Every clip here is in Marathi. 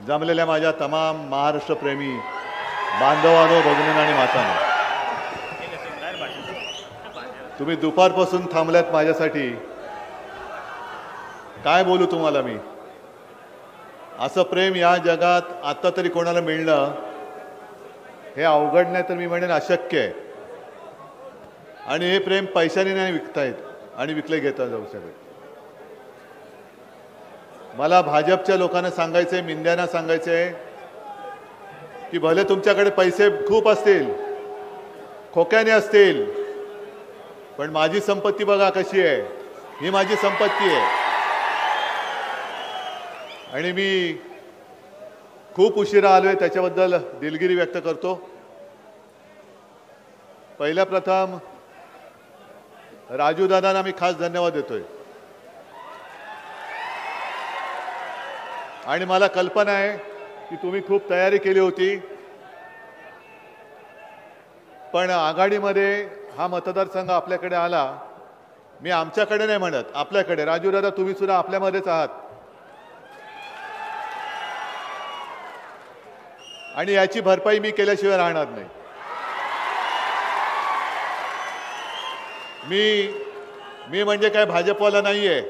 जमलेल्या माझ्या तमाम महाराष्ट्रप्रेमी बांधवांनो, भगिनींनो आणि मातांनो, तुम्ही दुपारपासून थांबल्यात माझ्यासाठी. काय बोलू तुम्हाला मी. असं प्रेम या जगात आता तरी कोणाला मिळणं हे अवघड नाही, तर मी म्हणेन अशक्य आहे. आणि हे प्रेम पैशाने नाही विकता येत आणि विकले घेता जाऊ शकत. मला भाजपच्या लोकांना सांगायचंय, मिंद्यांना सांगायचंय की भले तुमच्याकडे पैसे खूप असतील, खोक्याने असतील, पण माझी संपत्ती बघा कशी आहे. ही माझी संपत्ती आहे आणि मी खूप उशिरा आलोय, त्याच्याबद्दल दिलगिरी व्यक्त करतो. पहिल्या प्रथम राजू दादांना मी खास धन्यवाद देतोय. आणि मला कल्पना आहे की तुम्ही खूप तयारी केली होती, पण आघाडीमध्ये हा मतदारसंघ आपल्याकडे आला. मी आमच्याकडे नाही म्हणत, आपल्याकडे. राजू दादा, तुम्ही सुद्धा आपल्यामध्येच आहात आणि याची भरपाई मी केल्याशिवाय राहणार नाही. मी म्हणजे काय भाजपवाला नाहीये,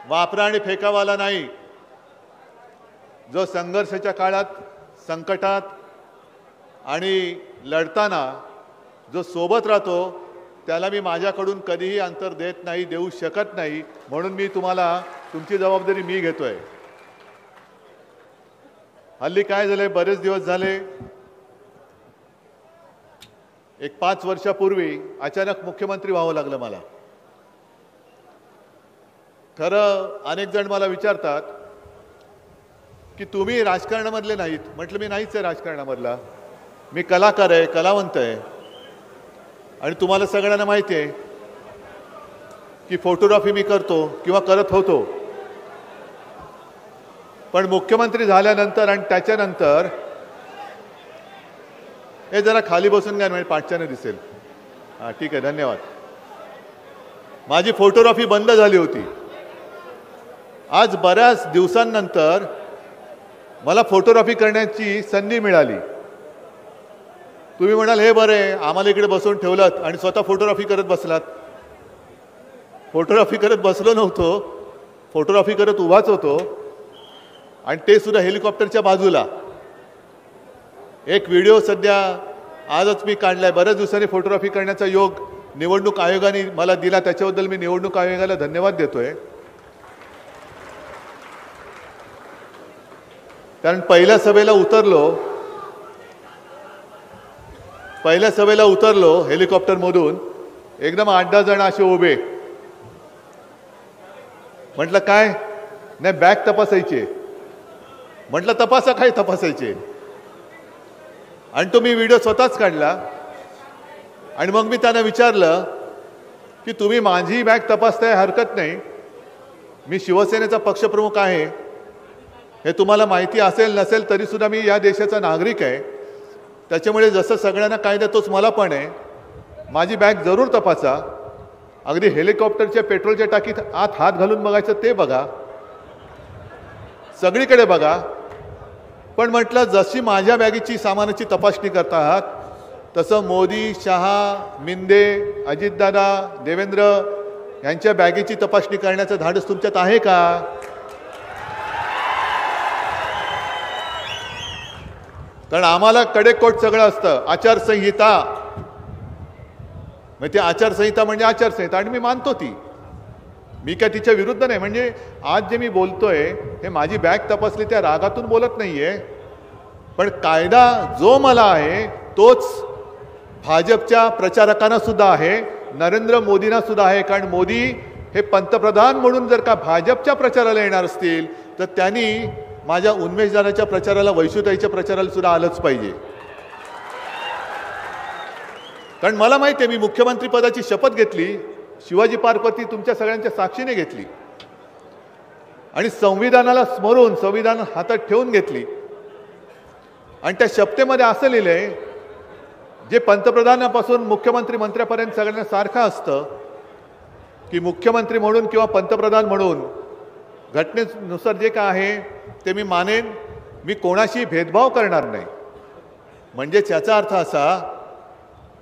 वापरा आणि फेकावाला नाही. जो संघर्षाच्या काळात, संकटात आणि लढताना जो सोबत राहतो, त्याला मी माझ्याकडून कधीही अंतर देत नाही, देऊ शकत नाही. म्हणून मी तुम्हाला तुमची जबाबदारी मी घेतोय. हल्ली काय झालंय, बरेच दिवस झाले, एक 5 वर्षापूर्वी अचानक मुख्यमंत्री व्हावं लागलं मला. खरं अनेक जण मला विचारतात की तुम्ही राजकारणामधले नाहीत. म्हटलं मी नाहीच आहे राजकारणामधला. मी कलाकार आहे, कलावंत आहे. आणि तुम्हाला सगळ्यांना माहिती आहे की फोटोग्राफी मी करतो किंवा करत होतो. पण मुख्यमंत्री झाल्यानंतर आणि त्याच्यानंतर, हे जरा खाली बसून घ्या, म्हणजे पाठच्याने दिसेल. हां, ठीक आहे, धन्यवाद. माझी फोटोग्राफी बंद झाली होती. आज बऱ्याच दिवसांनंतर मला फोटोग्राफी करण्याची संधी मिळाली. तुम्ही म्हणाल हे बरे, आम्हाला इकडे बसून ठेवलात आणि स्वतः फोटोग्राफी करत बसलात. फोटोग्राफी करत बसलो नव्हतो, फोटोग्राफी करत उभाच होतो, आणि ते सुद्धा हेलिकॉप्टरच्या बाजूला. एक व्हिडिओ सध्या आजच मी काढलाय. बऱ्याच दिवसांनी फोटोग्राफी करण्याचा योग निवडणूक आयोगाने मला दिला, त्याच्याबद्दल मी निवडणूक आयोगाला धन्यवाद देतोय. कारण पहिल्या सभेला उतरलो हेलिकॉप्टरमधून, एकदम 8-10 जण असे उभे. म्हटलं काय नाही, बॅग तपासायचे. म्हटलं तपासा, काय तपासायचे. आणि तो मी व्हिडिओ स्वतःच काढला. आणि मग मी त्यांना विचारलं की तुम्ही माझी बॅग तपासताय, हरकत नाही, मी शिवसेनेचा पक्षप्रमुख आहे, हे तुम्हाला माहिती असेल नसेल तरी सुद्धा मी या देशाचा नागरिक आहे. त्याच्यामुळे जसं सगळ्यांना कायदा तोच मला पण आहे. माझी बॅग जरूर तपासा. अगदी हेलिकॉप्टरच्या पेट्रोलच्या टाकीत आत हात घालून बघायचं ते बघा, सगळीकडे बघा. पण म्हटलं जशी माझ्या बॅगेची सामानाची तपासणी करता आहात, तसं मोदी, शहा, मिंदे, अजितदादा, देवेंद्र यांच्या बॅगेची तपासणी करण्याचं धाडस तुमच्यात आहे का? कारण आम्हाला कडेकोट सगळं असतं. आचारसंहिता, म्हणजे ती आचारसंहिता म्हणजे आचारसंहिता, आणि मी मानतो ती. मी काय तिच्या विरुद्ध नाही. म्हणजे आज जे मी बोलतोय हे माझी बॅग तपासली त्या रागातून बोलत नाहीये. पण कायदा जो मला आहे तोच भाजपच्या प्रचारकांना सुद्धा आहे, नरेंद्र मोदींना सुद्धा आहे. कारण मोदी हे पंतप्रधान म्हणून जर का भाजपच्या प्रचाराला येणार असतील तर त्यांनी माझ्या उन्मेषदाराच्या प्रचाराला, वैशुताईच्या प्रचाराला सुद्धा आलंच पाहिजे. कारण मला माहिती आहे, मी मुख्यमंत्री पदाची शपथ घेतली, शिवाजी पार्कवरती तुमच्या सगळ्यांच्या साक्षीने घेतली आणि संविधानाला स्मरून, संविधान हातात ठेवून घेतली. आणि त्या शपथेमध्ये असं लिहिलंय, जे पंतप्रधानापासून मुख्यमंत्री मंत्र्यापर्यंत सगळ्यांना सारखं असतं की मुख्यमंत्री म्हणून किंवा पंतप्रधान म्हणून घटनेनुसार जे काय आहे ते मी मानेन. मी कोणाशी भेदभाव करणार नाही. म्हणजे याचा अर्थ असा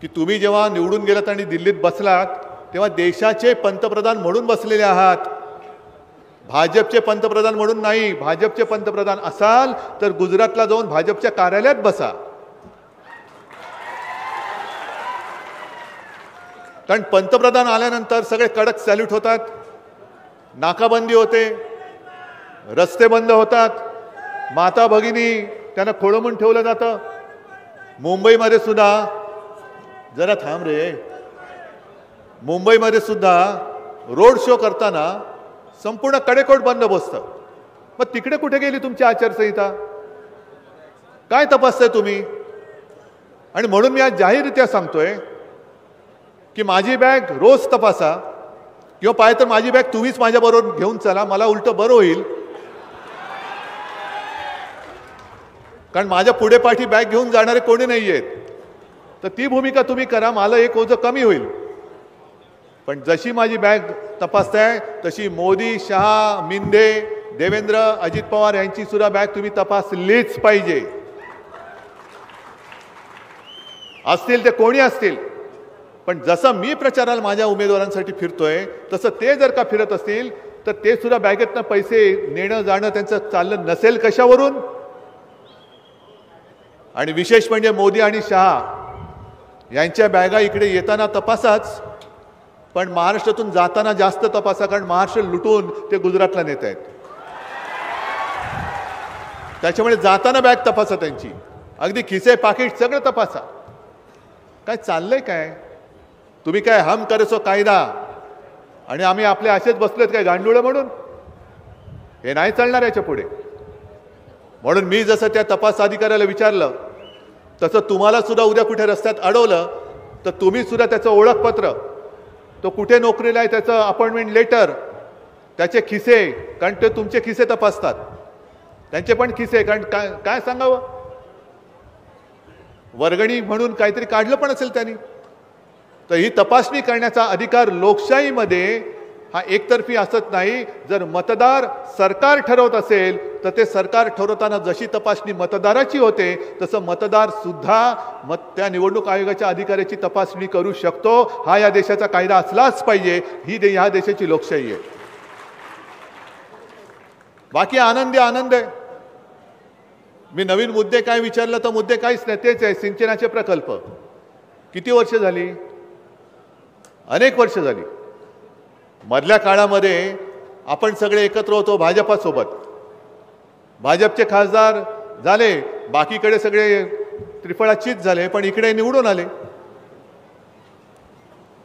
की तुम्ही जेव्हा निवडून गेलात आणि दिल्लीत बसलात तेव्हा देशाचे पंतप्रधान म्हणून बसलेले आहात, भाजपचे पंतप्रधान म्हणून नाही. भाजपचे पंतप्रधान असाल तर गुजरातला जाऊन भाजपच्या कार्यालयात बसा. कारण पंतप्रधान आल्यानंतर सगळे कडक सॅल्यूट होतात, नाकाबंदी होते, रस्ते बंद होतात, माता भगिनी त्यांना खोळंबून ठेवलं जातं. मुंबईमध्ये सुद्धा जरा थांब रे, मुंबईमध्ये सुद्धा रोड शो करताना संपूर्ण कडेकोट बंद बसतं. मग तिकडे कुठे गेली तुमची आचारसंहिता? काय तपासताय तुम्ही? आणि म्हणून मी आज जाहीररित्या सांगतोय की माझी बॅग रोज तपासा, किंवा पाहिजे तर माझी बॅग तुम्हीच माझ्याबरोबर घेऊन चला, मला उलट बरं होईल. कारण माझ्या पुढे पाठी बॅग घेऊन जाणारे कोणी नाही आहेत. तर ती भूमिका तुम्ही करा, मला एक ओझं कमी होईल. पण जशी माझी बॅग तपासताय तशी मोदी, शहा, मिंदे, देवेंद्र, अजित पवार यांची सुद्धा बॅग तुम्ही तपासलीच पाहिजे. असतील ते कोणी असतील. पण जसं मी प्रचाराला माझ्या उमेदवारांसाठी फिरतोय तसं ते जर का फिरत असतील तर ते सुद्धा बॅगेतनं पैसे नेणं जाणं त्यांचं चाललं नसेल कशावरून? आणि विशेष म्हणजे मोदी आणि शहा यांच्या बॅगा इकडे येताना तपासाच, पण महाराष्ट्रातून जाताना जास्त तपासा. कारण महाराष्ट्र लुटून ते गुजरातला नेत आहेत. त्याच्यामुळे जाताना बॅग तपासा त्यांची, अगदी खिसे पाकिट सगळं तपासा. काय चाललंय काय? तुम्ही काय हम करेसो कायदा आणि आम्ही आपले असेच बसलेत काय गांडुळं म्हणून? हे नाही चालणार याच्या पुढे. म्हणून मी जसं त्या तपास अधिकाऱ्याला विचारलं तसं तुम्हाला सुद्धा उद्या कुठे रस्त्यात अडवलं तर तुम्ही सुद्धा त्याचं ओळखपत्र, तो कुठे नोकरीला आहे त्याचं अपॉइंटमेंट लेटर, त्याचे खिसे, कारण ते तुमचे खिसे तपासतात, त्यांचे पण खिसे. कारण काय सांगावं, वर्गणी म्हणून काहीतरी काढलं पण असेल त्यांनी. तर ही तपासणी करण्याचा अधिकार लोकशाहीमध्ये हा एकतर्फी असत नाही. जर मतदार सरकार ठरवत असेल तर ते सरकार ठरवताना जशी तपासणी मतदाराची होते तसं मतदार सुद्धा त्या निवडणूक आयोगाच्या अधिकाऱ्याची तपासणी करू शकतो. हा या देशाचा कायदा असलाच पाहिजे. ही ह्या देशाची लोकशाही आहे. बाकी आनंद आहे. मी नवीन मुद्दे काय विचारलं तर मुद्दे काहीच नाही, तेच आहे. सिंचनाचे प्रकल्प किती वर्ष झाली? अनेक वर्ष झाली. मधल्या काळामध्ये आपण सगळे एकत्र होतो भाजपासोबत. भाजपचे खासदार झाले, बाकीकडे सगळे त्रिफळाचीत झाले, पण इकडे निवडून आले.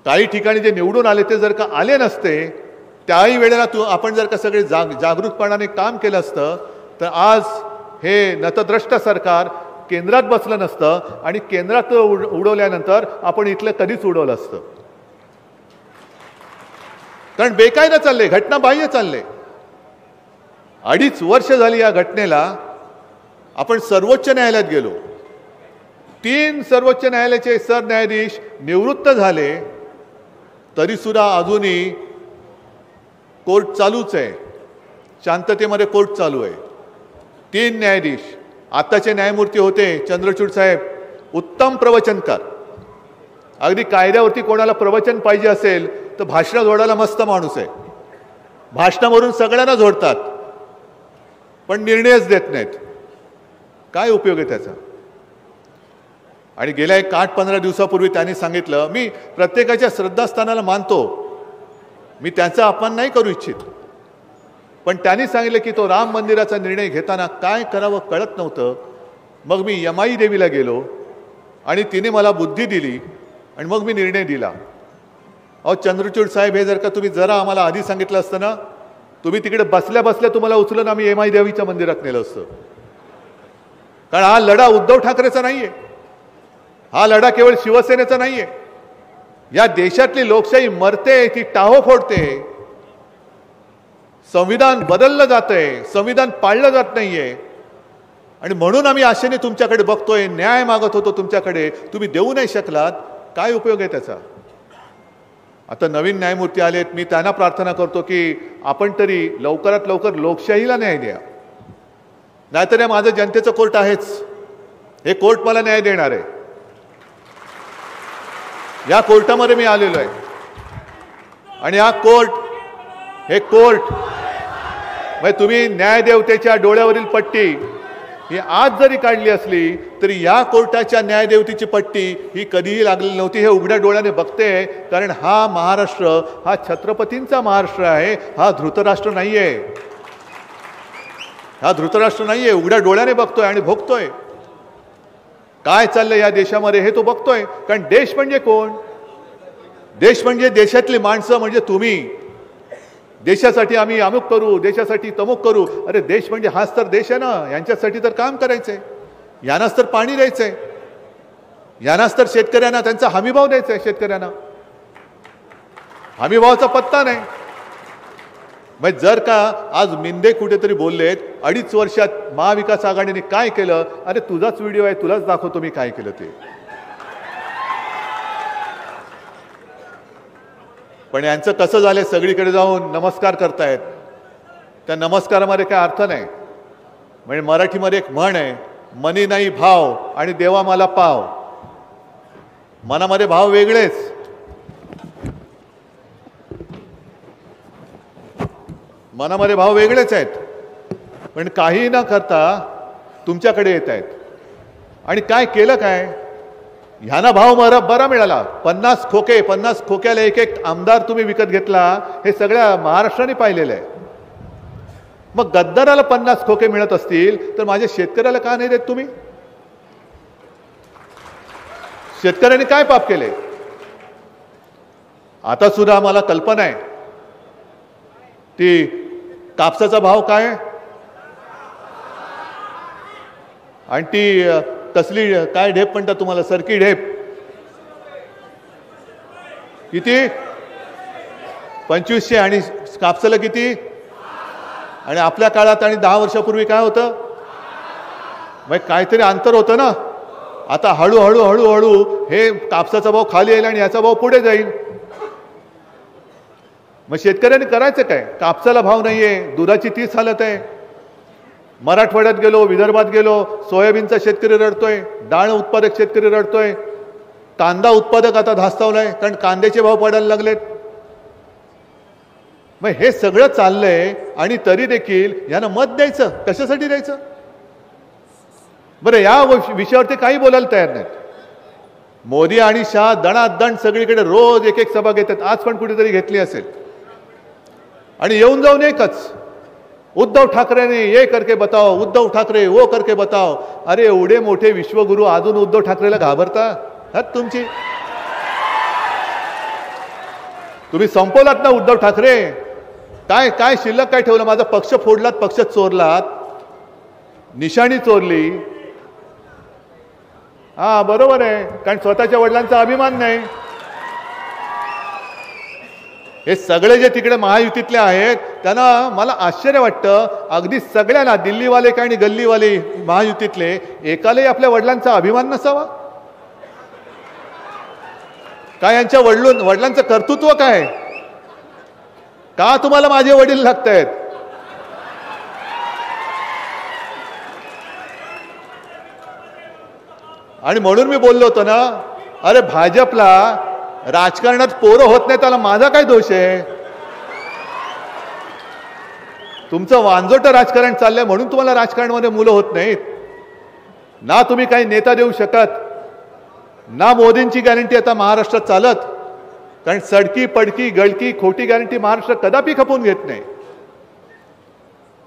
काही ठिकाणी जे निवडून आले ते जर का आले नसते, त्याही वेळेला आपण जर का सगळे जागृतपणाने काम केलं असतं तर आज हे नतद्रष्ट सरकार केंद्रात बसलं नसतं आणि केंद्रात उडवल्यानंतर आपण इथलं कधीच उडवलं असतं. कारण बेकायदा चालले, घटना बाह्य चालले. 2.5 वर्ष झाली या घटनेला. आपण सर्वोच्च न्यायालयात गेलो, 3 सर्वोच्च न्यायालयाचे सरन्यायाधीश निवृत्त झाले, तरी सुद्धा अजूनही कोर्ट चालूच आहे. शांततेमध्ये कोर्ट चालू आहे. 3 न्यायाधीश. आताचे न्यायमूर्ती होते चंद्रचूड साहेब, उत्तम प्रवचनकार. अगदी कायद्यावरती कोणाला प्रवचन पाहिजे असेल तर भाषण जोडायला मस्त माणूस आहे. भाषणावरून सगळ्यांना जोडतात पण निर्णयच देत नाहीत. काय उपयोग आहे त्याचा? आणि गेल्या 8-15 दिवसापूर्वी त्यांनी सांगितलं, मी प्रत्येकाच्या श्रद्धास्थानाला मानतो, मी त्यांचा अपमान नाही करू इच्छित, पण त्यांनी सांगितलं की तो राम मंदिराचा निर्णय घेताना काय करावं कळत नव्हतं. मग मी यमाई देवीला गेलो आणि तिने मला बुद्धी दिली आणि मग मी निर्णय दिला. अहो चंद्रचूड साहेब, हे जर का तुम्ही जरा आम्हाला आधी सांगितलं असतं ना, तुम्ही तिकडे बसल्या बसल्या तुम्हाला उचलून आम्ही यमाई देवीच्या मंदिरात नेलं असतं. कारण हा लढा उद्धव ठाकरेचा नाहीये, हा लढा केवळ शिवसेनेचा नाहीये. या देशातली लोकशाही मरते, ती टाहो फोडते. संविधान बदललं जातंय, संविधान पाळलं जात नाहीये. आणि म्हणून आम्ही आशेने तुमच्याकडे बघतोय, न्याय मागत होतो तुमच्याकडे, तुम्ही देऊ नाही शकलात. काय उपयोग आहे त्याचा? आता नवीन न्यायमूर्ती आलेत, मी त्यांना प्रार्थना करतो की आपण तरी लवकरात लवकर लोकशाहीला न्याय द्या. नाहीतर हे माझं जनतेचं कोर्ट आहेच, हे कोर्ट मला न्याय देणार आहे. या कोर्टामध्ये मी आलेलो आहे आणि हा कोर्ट, हे कोर्ट म्हणजे तुम्ही न्यायदेवतेच्या डोळ्यावरील पट्टी ही आज जरी काढली असली तरी या कोर्टाच्या न्यायदेवतेची पट्टी ही कधीही लागलेली नव्हती. हे उघड्या डोळ्याने बघते, कारण हा महाराष्ट्र हा छत्रपतींचा महाराष्ट्र आहे, हा धृतराष्ट्र नाहीये. हा धृतराष्ट्र नाहीये. उघड्या डोळ्याने बघतोय आणि भोगतोय काय चाललंय या देशामध्ये, हे तो बघतोय. कारण देश म्हणजे कोण? देश म्हणजे देशातली माणसं, म्हणजे तुम्ही. देशासाठी आम्ही अमुक करू, देशासाठी तमुक करू. अरे देश म्हणजे हाच तर देश आहे ना. यांच्यासाठी तर काम करायचंय, यांनाच तर पाणी द्यायचंय, यांनाच तर शेतकऱ्यांना त्यांचा हमीभाव द्यायचा आहे. शेतकऱ्यांना हमीभावाचा पत्ता नाही. मग जर का आज मिंदे कुठेतरी बोललेत 2.5 वर्षात महाविकास आघाडीने काय केलं, अरे तुझाच व्हिडिओ आहे, तुलाच दाखवतो मी काय केलं ते. पण यांचं कसं झालंय, सगळीकडे जाऊन नमस्कार करतायत. त्या नमस्कारामध्ये काय अर्थ नाही. म्हणजे मराठीमध्ये एक म्हण आहे, मनी नाही भाव आणि देवा मला पाव. मनामध्ये भाव वेगळेच, मनामध्ये भाव वेगळेच आहेत. पण काही न करता तुमच्याकडे येत आहेत. आणि काय केलं काय? ह्यांना भाव बरा मिळाला. 50 खोके, 50 खोक्याला एक आमदार तुम्ही विकत घेतला. हे सगळ्या महाराष्ट्राने पाहिलेलं आहे. मग गद्दाराला 50 खोके मिळत असतील तर माझ्या शेतकऱ्याला का नाही देत तुम्ही? शेतकऱ्यांनी काय पाप केले? आता सुद्धा मला कल्पना आहे ती कापसाचा भाव काय आणि ती कसली काय ढेप म्हणतात तुम्हाला, सरकी ढेप किती? 2500. आणि कापसाला किती? आणि आपल्या काळात आणि 10 वर्षापूर्वी काय होतं? मग काहीतरी अंतर होतं ना. आता हळूहळू हळूहळू हे कापसाचा भाव खाली येईल आणि याचा भाव पुढे जाईल. मग शेतकऱ्यांनी करायचं काय? कापसाला भाव नाहीये, दुधाची तीच हालत आहे. मराठवाड्यात गेलो, विदर्भात गेलो, सोयाबीनचा शेतकरी रडतोय, डाळ उत्पादक शेतकरी रडतोय, कांदा उत्पादक आता धास्तावलाय, कारण कांद्याचे भाव पडायला लागलेत. मग हे सगळं चाललंय आणि तरी देखील यांना मत द्यायचं. कशासाठी द्यायचं बरं? या विषयावरती काही बोलायला तयार नाहीत. मोदी आणि शाह दणादण सगळीकडे रोज एक सभा घेतात. आज पण कुठेतरी घेतली असेल. आणि येऊन जाऊन एकच, उद्धव ठाकरेने ये करके बताओ, उद्धव ठाकरे वो करके बताओ. अरे एवढे मोठे विश्वगुरु अजून उद्धव ठाकरेला घाबरता? हत तुमची. तुम्ही संपवलात ना उद्धव ठाकरे. काय काय शिल्लक काय ठेवलं? माझा पक्ष फोडलात, पक्ष चोरलात, निशाणी चोरली. हा बरोबर आहे, कारण स्वतःच्या वडिलांचा अभिमान नाही. हे सगळे जे तिकडे महायुतीतले आहेत त्यांना मला आश्चर्य वाटतं. अगदी सगळ्यांना, दिल्लीवाले काय आणि गल्लीवाले महायुतीतले, एकालाही आपल्या वडिलांचा अभिमान नसावा काय? यांच्या वडिलांचं कर्तृत्व काय? का तुम्हाला माझे वडील लागत आहेत? आणि म्हणून मी बोललो होतो ना, अरे भाजपला राजकारणात पोरं होत नाही, त्याला माझा काय दोष आहे? तुमचं वांजोटं राजकारण चाललंय म्हणून तुम्हाला राजकारणामध्ये मुलं होत नाहीत ना. तुम्ही काही नेता देऊ शकत ना. मोदींची गॅरंटी आता महाराष्ट्रात चालत, कारण सडकी पडकी गळकी खोटी गॅरंटी महाराष्ट्र कदापि खपवून घेत नाही.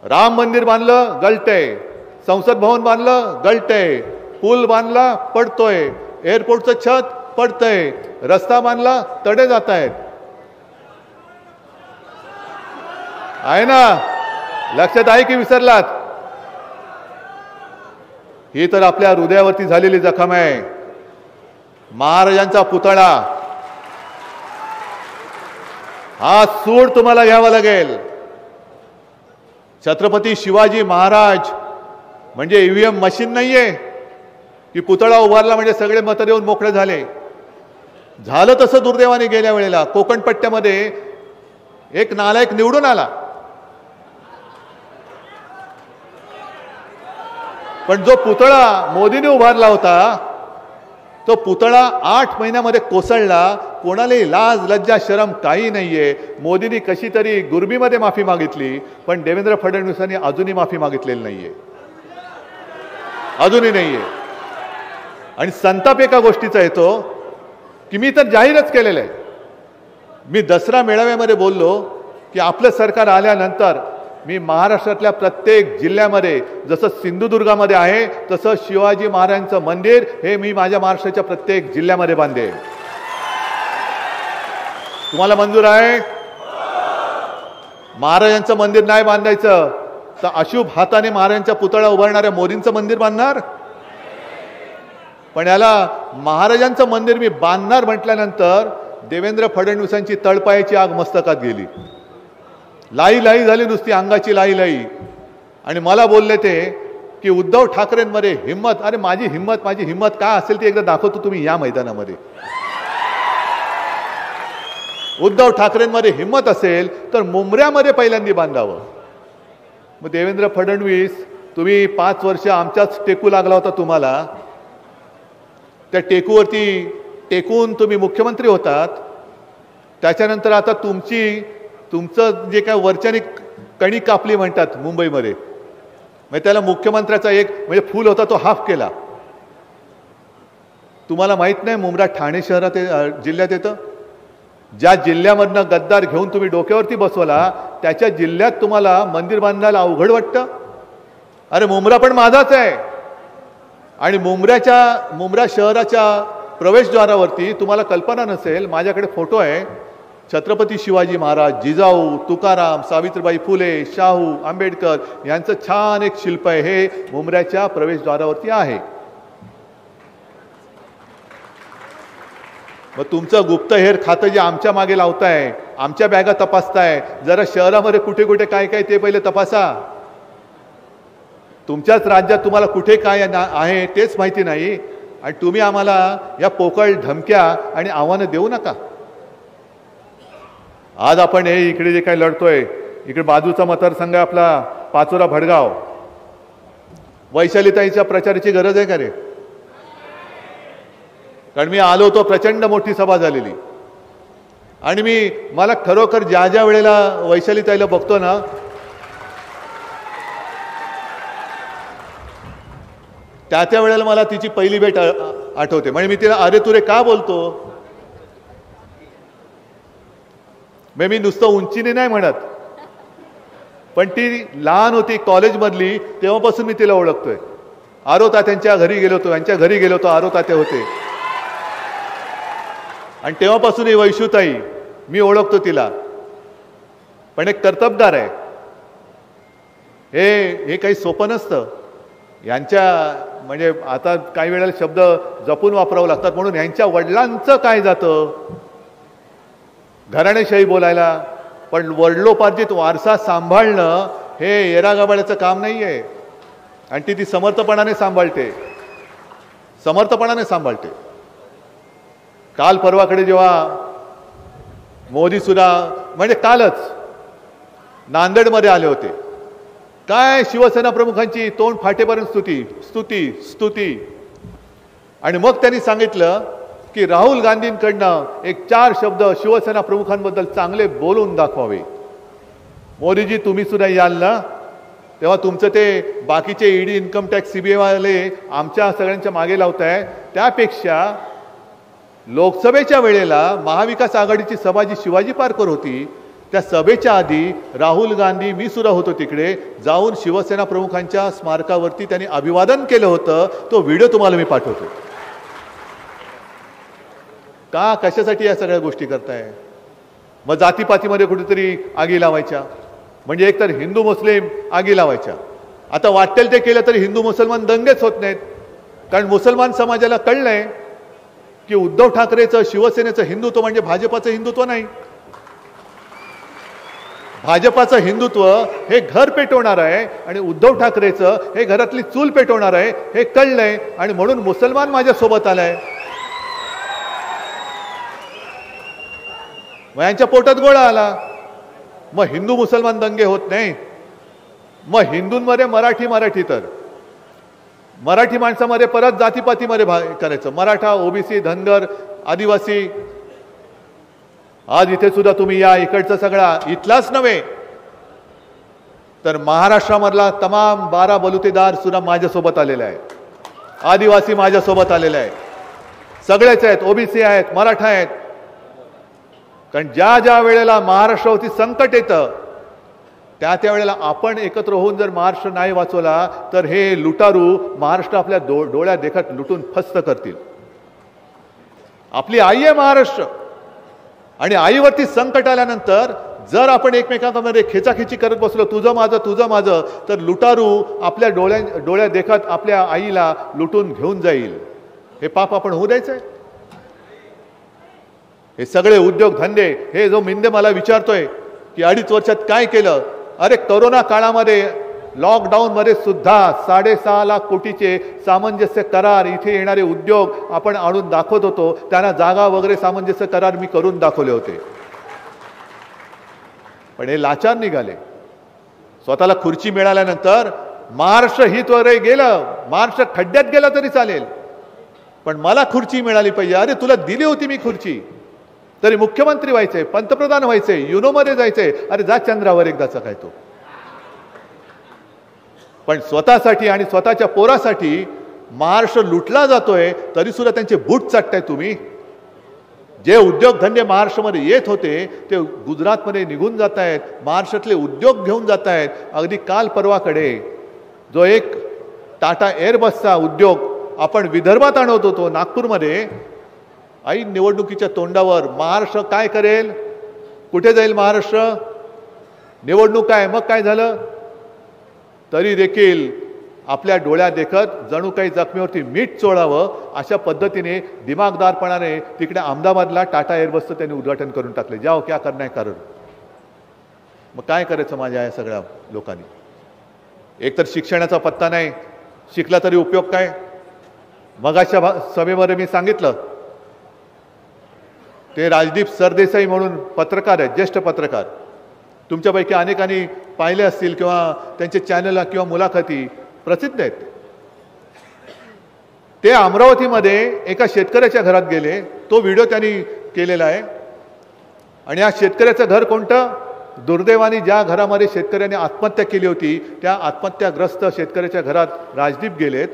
राम मंदिर बांधलं गळतंय, संसद भवन बांधलं गळतंय, पूल बांधला पडतोय, एअरपोर्टचं छत पडतंय, रस्ता बांधला तडे जात आहेत. आहे ना? लक्षात आहे की विसरलात? ही तर आपल्या हृदयावरती झालेली जखम आहे. महाराजांचा पुतळा हा सूड तुम्हाला घ्यावा लागेल. छत्रपती शिवाजी महाराज म्हणजे ईव्हीएम मशीन नाहीये की पुतळा उभारला म्हणजे सगळे मत देऊन मोकळे झाले. झालं तसं दुर्दैवाने गेल्या वेळेला कोकण पट्ट्यामध्ये एक नालायक निवडून आला, पण जो पुतळा मोदींनी उभारला होता तो पुतळा 8 महिन्यामध्ये कोसळला. कोणालाही लाज लज्जा शरम काही नाहीये. मोदींनी कशी तरी गुरबीमध्ये माफी मागितली, पण देवेंद्र फडणवीसांनी अजूनही माफी मागितलेली नाहीये, अजूनही नाहीये. आणि संताप एका गोष्टीचा येतो की मी तर जाहीरच केलेलं आहे. मी दसरा मेळाव्यामध्ये बोललो की आपलं सरकार आल्यानंतर मी महाराष्ट्रातल्या प्रत्येक जिल्ह्यामध्ये जसं सिंधुदुर्गामध्ये आहे तसं शिवाजी महाराजांचं मंदिर हे मी माझ्या महाराष्ट्राच्या प्रत्येक जिल्ह्यामध्ये बांधेन. तुम्हाला मंजूर आहे? महाराजांचं मंदिर नाही बांधायचं तर अशुभ हाताने महाराजांचा पुतळा उभारणाऱ्या मोदींचं मंदिर बांधणार. पण याला महाराजांचं मंदिर मी बांधणार म्हटल्यानंतर देवेंद्र फडणवीसांची तळपायाची आग मस्तकात गेली. लाई लाई झाली, नुसती अंगाची लाई लाई. आणि मला बोलले ते की उद्धव ठाकरेंमध्ये हिम्मत, अरे माझी हिम्मत काय असेल ती एकदा दाखवतो तुम्ही या मैदानामध्ये. उद्धव ठाकरेंमध्ये हिम्मत असेल तर मुंबऱ्यामध्ये पहिल्यांदा बांधावं. मग देवेंद्र फडणवीस, तुम्ही 5 वर्ष आमच्याच टेकू लागला होता तुम्हाला, त्या टेकूवरती टेकून तुम्ही मुख्यमंत्री होतात. त्याच्यानंतर आता तुमचं जे काय वरच्याने कणी कापली म्हणतात मुंबईमध्ये, म्हणजे त्याला मुख्यमंत्र्याचा एक म्हणजे फूल होता तो हाफ केला. तुम्हाला माहित नाही मुंब्रा ठाणे शहरात जिल्ह्यात येतं. ज्या जिल्ह्यामधनं गद्दार घेऊन तुम्ही डोक्यावरती बसवला त्याच्या जिल्ह्यात तुम्हाला मंदिर बांधायला अवघड वाटतं. अरे मुंब्रा पण माझाच आहे. आणि मुंब्रा शहराच्या प्रवेशद्वारावरती तुम्हाला कल्पना नसेल, माझ्याकडे फोटो आहे. छत्रपती शिवाजी महाराज, जिजाऊ, तुकाराम, सावित्रीबाई फुले, शाहू, आंबेडकर यांचं छान एक शिल्प आहे. हे मुंब्र्याच्या प्रवेशद्वारावरती आहे. मग तुमचं गुप्तहेर खातं जे आमच्या मागे लावताय, आमच्या बॅगा तपासताय, जरा शहरामध्ये कुठे कुठे काय काय ते पहिले तपासा. तुमच्याच राज्यात तुम्हाला कुठे काय आहे तेच माहिती नाही आणि तुम्ही आम्हाला या पोकळ धमक्या आणि आव्हानं देऊ नका. आज आपण हे इकडे जे काही लढतोय, इकडे बाजूचा मतदारसंघ आपला पाचोरा भडगाव, वैशालीताईच्या प्रचाराची गरज आहे का रे? कारण मी आलो होतो, प्रचंड मोठी सभा झालेली आणि मला खरोखर ज्या ज्या वेळेला वैशालीताईला बघतो ना, त्या वेळेला मला तिची पहिली भेट आठवते. म्हणजे मी तिला अरे तुरे का बोलतो, मी नुसतं उंचीने नाही म्हणत, पण ती लहान होती कॉलेजमधली तेव्हापासून मी तिला ओळखतोय. आरो तात्यांच्या घरी गेलो होतो, यांच्या घरी गेलो होतो, आरो तात्या होते आणि तेव्हापासून ही वैशुताई मी ओळखतो तिला. पण एक कर्तबगार आहे. हे काही सोपं नसतं. यांच्या म्हणजे आता काही वेळेला शब्द जपून वापरावं लागतात. म्हणून यांच्या वडिलांचं काय जातं घराणेशाही बोलायला, पण वडिलोपार्जित वारसा सांभाळणं हे येरागाबाळ्याचं काम नाही आहे. आणि ती समर्थपणाने सांभाळते. काल परवाकडे जेव्हा मोदी सुद्धा म्हणजे कालच नांदेडमध्ये आले होते, काय शिवसेना प्रमुखांची तोंड फाटेपर्यंत स्तुती. आणि मग त्यांनी सांगितलं की राहुल गांधींकडनं एक 4 शब्द शिवसेना प्रमुखांबद्दल चांगले बोलून दाखवावे. मोदीजी तुम्ही सुद्धा याल ना, तेव्हा तुमचं ते बाकीचे ईडी, इन्कम टॅक्स, सीबीआय वाले आमच्या सगळ्यांच्या मागे लावताय. त्यापेक्षा लोकसभेच्या वेळेला महाविकास आघाडीची सभा जी शिवाजी पार्कवर होती, त्या सभेच्या आधी राहुल गांधी, मी सुद्धा होतो तिकडे, जाऊन शिवसेना प्रमुखांच्या स्मारकावरती त्यांनी अभिवादन केलं होतं. तो व्हिडिओ तुम्हाला मी पाठवतो. कशासाठी या सगळ्या गोष्टी करताय? मग जातीपातीमध्ये कुठेतरी आगी लावायच्या, म्हणजे एकतर हिंदू मुस्लिम आगी लावायच्या. आता वाटेल ते केलं तरी हिंदू मुसलमान दंगेच होत नाहीत. कारण मुसलमान समाजाला कळलंय की उद्धव ठाकरेचं शिवसेनेचं हिंदुत्व म्हणजे भाजपाचं हिंदुत्व नाही. भाजपाचं हिंदुत्व हे घर पेटवणार आहे आणि उद्धव ठाकरेचं हे घरातली चूल पेटवणार आहे हे कळलंय. आणि म्हणून मुसलमान माझ्या सोबत आलाय. मग यांच्या पोटात गोळा आला. मग हिंदू मुसलमान दंगे होत नाही. मग हिंदूंमध्ये मराठी तर मराठी माणसामध्ये परत जातीपातीमध्ये करायचं. मराठा, ओबीसी, धनगर, आदिवासी. आज इथे सुद्धा तुम्ही या, इकडचं सगळा इथलाच नव्हे तर महाराष्ट्रामधला तमाम 12 बलुतेदार सुद्धा माझ्यासोबत आलेले आहे. आदिवासी माझ्यासोबत आलेले आहे. सगळेच आहेत, ओबीसी आहेत, मराठा आहेत. कारण ज्या ज्या वेळेला महाराष्ट्रावरती संकट येतं त्या वेळेला आपण एकत्र होऊन जर महाराष्ट्र नाही वाचवला तर हे लुटारू महाराष्ट्र आपल्या डोळ्यात देखत लुटून फस्त करतील. आपली आई आहे महाराष्ट्र आणि आईवरती संकट आल्यानंतर जर आपण एकमेकांमध्ये खेचाखेची करत बसलो, तुझं माझं, तर लुटारू आपल्या डोळ्यात देखत आपल्या आईला लुटून घेऊन जाईल. हे पाप आपण होऊ द्यायचंय? हे सगळे उद्योग धंदे, हे जो मिंदे मला विचारतोय की 2.5 वर्षात काय केलं. अरे कोरोना काळामध्ये लॉकडाऊन मध्ये सुद्धा 6.5 लाख कोटीचे सामंजस्य करार इथे येणारे उद्योग आपण आणून दाखवत होतो. त्यांना जागा वगैरे सामंजस्य करार मी करून दाखवले होते. पण हे लाचार निघाले. स्वतःला खुर्ची मिळाल्यानंतर महाराष्ट्र हित वगैरे गेलं, महाराष्ट्र खड्ड्यात गेला तरी चालेल, पण मला खुर्ची मिळाली पाहिजे. अरे तुला दिली होती मी खुर्ची, तरी मुख्यमंत्री व्हायचंय, पंतप्रधान व्हायचंय, युनोमध्ये जायचंय. अरे जा चंद्रावर एकदाचा काय तो. पण स्वतःसाठी आणि स्वतःच्या पोरासाठी महाराष्ट्र लुटला जातोय तरी सुद्धा त्यांचे बूट चाटताय तुम्ही. जे उद्योगधंदे महाराष्ट्रामध्ये येत होते ते गुजरातमध्ये निघून जात आहेत. महाराष्ट्रातले उद्योग घेऊन जात आहेत. अगदी काल परवाकडे जो एक टाटा एअरबसचा उद्योग आपण विदर्भात आणत होतो नागपूरमध्ये, ऐन निवडणुकीच्या तोंडावर महाराष्ट्र काय करेल, कुठे जाईल महाराष्ट्र, निवडणूक काय, मग काय झालं, तरी देखील आपल्या डोळ्यात देखत जणू काही जखमीवरती मीठ चोळावं अशा पद्धतीने दिमागदारपणाने तिकडे अहमदाबादला टाटा एअरबसचं त्यांनी उद्घाटन करून टाकले. जाओ क्या करना है करो. मग काय करायचं माझ्या या सगळ्या लोकांनी. एकतर शिक्षणाचा पत्ता नाही, शिकला तरी उपयोग काय. मगाच्या सभेमध्ये मी सांगितलं ते राजदीप सरदेसाई म्हणून पत्रकार आहेत, ज्येष्ठ पत्रकार, तुमच्यापैकी अनेकांनी पाहिले असतील किंवा त्यांचे चॅनल किंवा मुलाखती प्रसिद्ध आहेत. ते अमरावतीमध्ये एका शेतकऱ्याच्या घरात गेले. तो व्हिडिओ त्यांनी केलेला आहे. आणि या शेतकऱ्याचं घर कोणतं, दुर्दैवाने ज्या घरामध्ये शेतकऱ्याने आत्महत्या केली होती त्या आत्महत्याग्रस्त शेतकऱ्याच्या घरात राजदीप गेलेत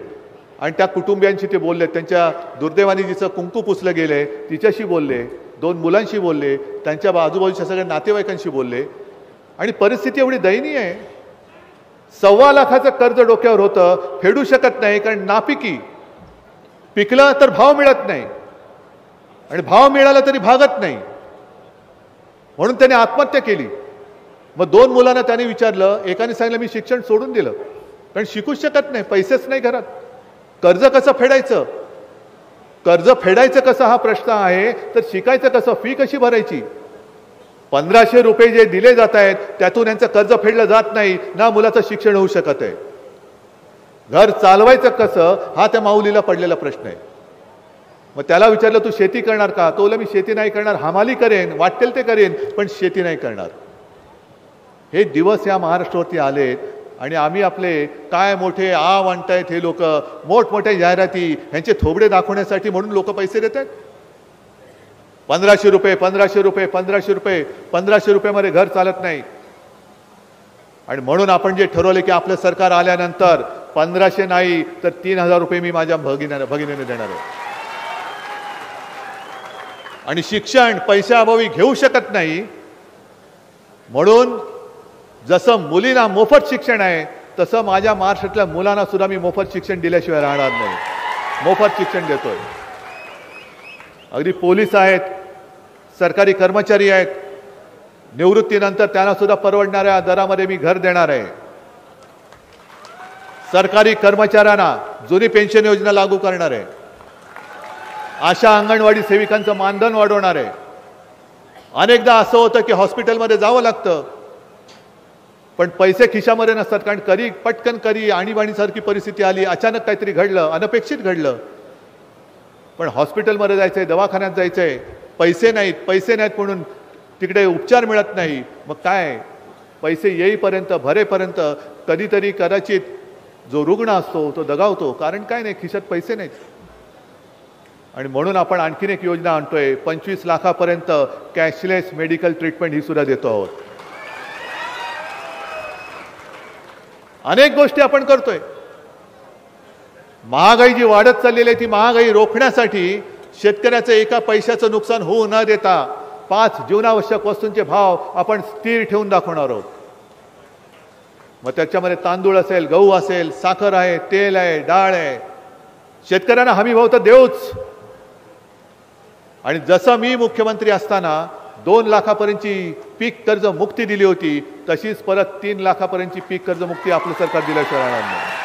आणि त्या कुटुंबियांशी ते बोलले. त्यांच्या दुर्दैवाने जिचं कुंकू पुसलं गेले तिच्याशी बोलले, 2 मुलांशी बोलले, त्यांच्या आजूबाजूच्या सगळ्या नातेवाईकांशी बोलले. आणि परिस्थिती एवढी दयनीय आहे. 1.25 लाखाचं कर्ज डोक्यावर होतं, फेडू शकत नाही कारण नापिकी. पिकलं तर भाव मिळत नाही आणि भाव मिळाला तरी भागत नाही, म्हणून त्याने आत्महत्या केली. मग 2 मुलांना त्याने विचारलं. एकाने सांगितलं मी शिक्षण सोडून दिलं कारण शिकूच शकत नाही, पैसेच नाही घरात. कर्ज कसं फेडायचं, कर्ज फेडायचं कसं हा प्रश्न आहे, तर शिकायचं कसं, फी कशी भरायची. 1500 रुपये जे दिले जात आहेत त्यातून यांचं कर्ज फेडलं जात नाही, ना मुलाचं शिक्षण होऊ शकत आहे. घर चालवायचं कसं हा त्या माऊलीला पडलेला प्रश्न आहे. मग त्याला विचारलं तू शेती करणार का, तो बोलला मी शेती नाही करणार, हमाली करेन, वाटेल ते करेन, पण शेती नाही करणार. हे दिवस या महाराष्ट्रावरती आलेत आणि आम्ही आपले काय मोठे आणतायत हे लोक, मोठमोठ्या जाहिराती, ह्यांचे थोबडे दाखवण्यासाठी म्हणून लोक पैसे देत आहेत. 1500 रुपये, 1500 रुपये, 1500 रुपये, 1500 रुपयामध्ये घर चालत नाही. आणि म्हणून आपण जे ठरवले की आपलं सरकार आल्यानंतर 1500 नाही तर 3000 रुपये मी माझ्या भगिनीने देणार आहे. आणि शिक्षण पैशाअभावी घेऊ शकत नाही, म्हणून जसं मुलींना मोफत शिक्षण आहे तसं माझ्या महाराष्ट्रातल्या मुलांना सुद्धा मी मोफत शिक्षण दिल्याशिवाय राहणार नाही. मोफत शिक्षण देतोय. अगदी पोलीस आहेत, सरकारी कर्मचारी आहेत, निवृत्तीनंतर त्यांना सुद्धा परवडणाऱ्या दरामध्ये मी घर देणार आहे. सरकारी कर्मचाऱ्यांना जुनी पेन्शन योजना लागू करणार आहे. आशा अंगणवाडी सेविकांचं मानधन वाढवणार आहे. अनेकदा असं होतं की हॉस्पिटलमध्ये जावं लागतं पण पैसे खिशामध्ये नसतात, कारण पटकन आणीबाणीसारखी परिस्थिती आली, अचानक काहीतरी घडलं, अनपेक्षित घडलं. पण हॉस्पिटलमध्ये जायचंय, दवाखान्यात जायचंय, पैसे नाहीत म्हणून तिकडे उपचार मिळत नाही, मग काय पैसे येईपर्यंत भरेपर्यंत कधीतरी कदाचित जो रुग्ण असतो तो दगावतो, कारण काय नाही, खिशात पैसे नाहीत. आणि म्हणून आपण आणखीन एक योजना आणतोय, 25 लाखापर्यंत कॅशलेस मेडिकल ट्रीटमेंट ही सुद्धा देतो आहोत. अनेक गोष्टी आपण करतोय. महागाई जी वाढत चाललेली आहे ती महागाई रोखण्यासाठी शेतकऱ्याचं एका पैशाचं नुकसान होऊ न देता 5 जीवनावश्यक वस्तूंचे भाव आपण स्थिर ठेवून दाखवणार आहोत. मग त्याच्यामध्ये तांदूळ असेल, गहू असेल, साखर आहे, तेल आहे, डाळ आहे. शेतकऱ्यांना हमी भाव तर देऊच. आणि जसं मी मुख्यमंत्री असताना 2 लाखापर्यंतची पीक कर्ज मुक्ती दिली होती, तशीच परत 3 लाखापर्यंतची पीक कर्ज मुक्ती आपलं सरकार दिल्याशिवाय राहणार नाही.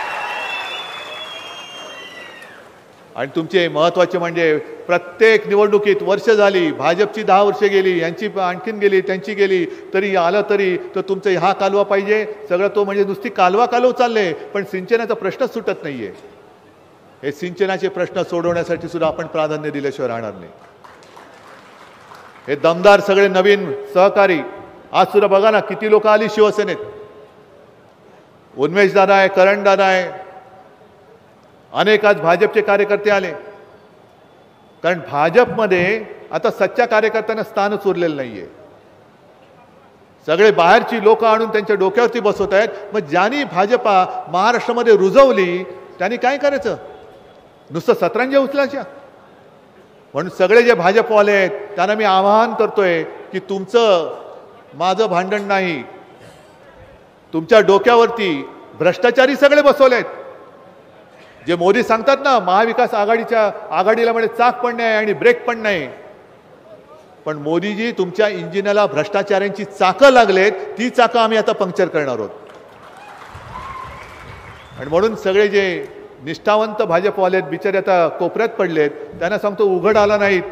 आणि तुमचे महत्त्वाचे म्हणजे प्रत्येक निवडणुकीत वर्ष झाली, भाजपची 10 वर्षे गेली, यांची आणखीन गेली, त्यांची गेली, तरी आलं तरी तर तुमचं हा कालवा पाहिजे सगळं, तो म्हणजे नुसती कालवा चालले, पण सिंचनाचा प्रश्नच सुटत नाहीये. हे सिंचनाचे प्रश्न सोडवण्यासाठी सुद्धा आपण प्राधान्य दिल्याशिवाय राहणार नाही. हे दमदार सगळे नवीन सहकारी आज सुद्धा बघा ना, किती लोक आली शिवसेनेत. उन्मेश दादा आहे, करण दादा आहे, अनेक आज भाजपचे कार्यकर्ते आले. कारण भाजपमध्ये आता सच्च्या कार्यकर्त्यांना स्थानच उरलेलं नाहीये. सगळे बाहेरची लोक आणून त्यांच्या डोक्यावरती बसवत आहेत. मग ज्यांनी भाजपा महाराष्ट्रामध्ये रुजवली त्यांनी काय करायचं, नुसतं सतरंज्या उचलायच्या. म्हणून सगळे जे भाजपवाले आहेत त्यांना मी आवाहन करतोय की तुमचं माझं भांडण नाही, तुमच्या डोक्यावरती भ्रष्टाचारी सगळे बसवलेत. जे मोदी सांगतात ना, महाविकास आघाडीला म्हणजे चाक पण नाही आणि ब्रेक पण नाही, पण मोदीजी तुमच्या इंजिनाला भ्रष्टाचारांची चाकं लागलेत, ती चाकं आम्ही आता पंक्चर करणार आहोत. आणि म्हणून सगळे जे निष्ठावंत भाजपवाले बिचारे आता कोपऱ्यात पडलेत, त्यांना सांगतो उघड आला नाहीत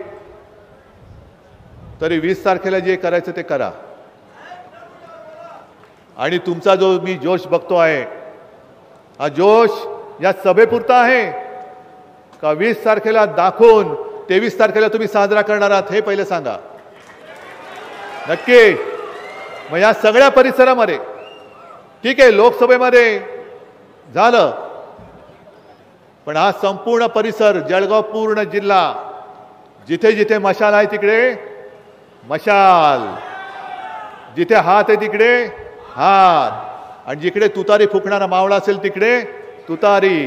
तरी 20 तारखेला जे करायचं ते करा. आणि तुमचा जो मी जोश बघतो आहे, हा जोश या सभेपुरता आहे का 20 तारखेला दाखवून 23 तारखेला तुम्ही साजरा करणार आहात हे पहिले सांगा नक्की. मग या सगळ्या परिसरामध्ये ठीक आहे, लोकसभेमध्ये झालं, पण हा संपूर्ण परिसर, जळगाव पूर्ण जिल्हा, जिथे जिथे मशाल आहे तिकडे मशाल, जिथे हात आहे तिकडे हात, आणि जिकडे तुतारी फुकणारा मावळा असेल तिकडे तुतारी.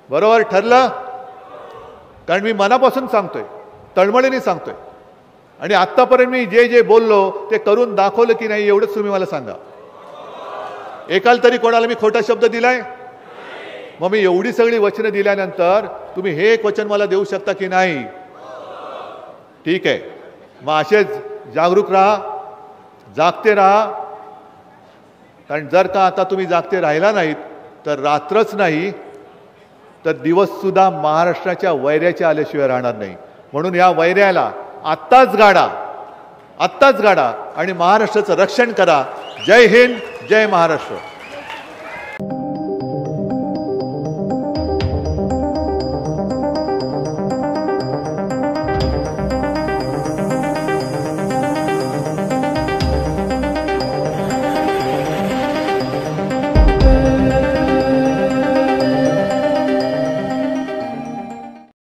बरोबर ठरलं? कारण मी मनापासून सांगतोय, तळमळीने सांगतोय. आणि आत्तापर्यंत मी जे जे बोललो ते करून दाखवलं की नाही एवढंच तुम्ही मला सांगा. एकाल तरी कोणाला मी खोटा शब्द दिलाय? मग मी एवढी सगळी वचनं दिल्यानंतर तुम्ही हे एक वचन मला देऊ शकता की नाही? ठीक आहे, मग असेच जागरूक राहा, जागते राहा. कारण जर का आता तुम्ही जागते राहिला नाहीत तर रात्रच नाही तर दिवस सुद्धा महाराष्ट्राच्या वैऱ्याच्या आल्याशिवाय राहणार नाही. म्हणून या वैऱ्याला आत्ताच गाडा आणि महाराष्ट्राचं रक्षण करा. जय हिंद, जय महाराष्ट्र.